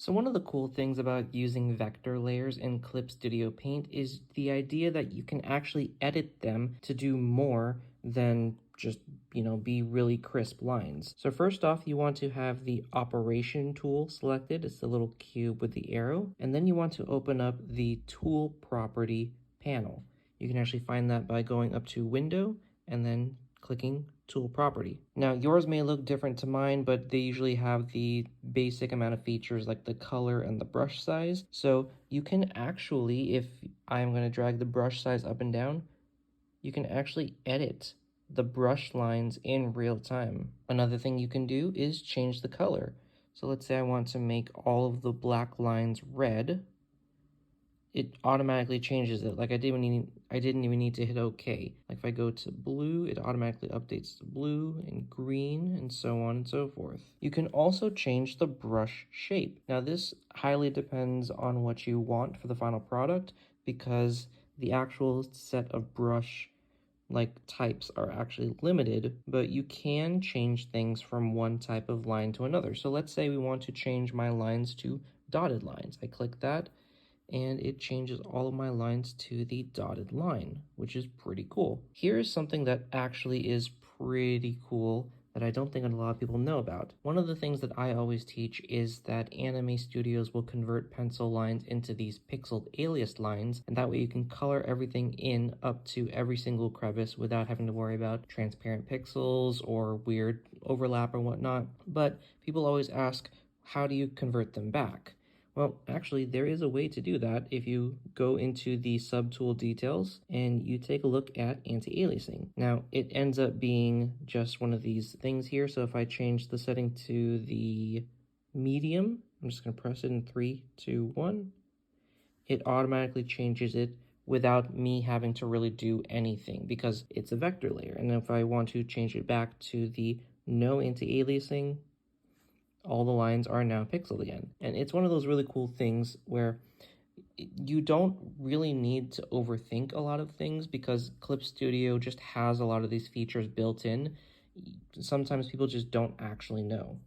So one of the cool things about using vector layers in Clip Studio Paint is the idea that you can actually edit them to do more than just, be really crisp lines. So first off, you want to have the operation tool selected. It's the little cube with the arrow. And then you want to open up the tool property panel. You can actually find that by going up to Window and then clicking Tool Property. Now, yours may look different to mine, but they usually have the basic amount of features like the color and the brush size. So you can actually, if I'm going to drag the brush size up and down, you can actually edit the brush lines in real time. Another thing you can do is change the color. So let's say I want to make all of the black lines red. It automatically changes it. Like I didn't even need to hit OK. Like if I go to blue, it automatically updates to blue and green and so on and so forth. You can also change the brush shape. Now this highly depends on what you want for the final product, because the actual set of brush types are actually limited, but you can change things from one type of line to another. So let's say we want to change my lines to dotted lines. I click that, and it changes all of my lines to the dotted line, which is pretty cool. Here's something that actually is pretty cool that I don't think a lot of people know about. One of the things that I always teach is that anime studios will convert pencil lines into these pixeled alias lines, and that way you can color everything in up to every single crevice without having to worry about transparent pixels or weird overlap or whatnot. But people always ask, how do you convert them back? Well, actually, there is a way to do that if you go into the subtool details and you take a look at anti-aliasing. Now, it ends up being just one of these things here. So if I change the setting to the medium, I'm just going to press it in 3, 2, 1. It automatically changes it without me having to really do anything because it's a vector layer. And if I want to change it back to the no anti-aliasing, all the lines are now pixeled again. And it's one of those really cool things where you don't really need to overthink a lot of things because Clip Studio just has a lot of these features built in. Sometimes people just don't actually know.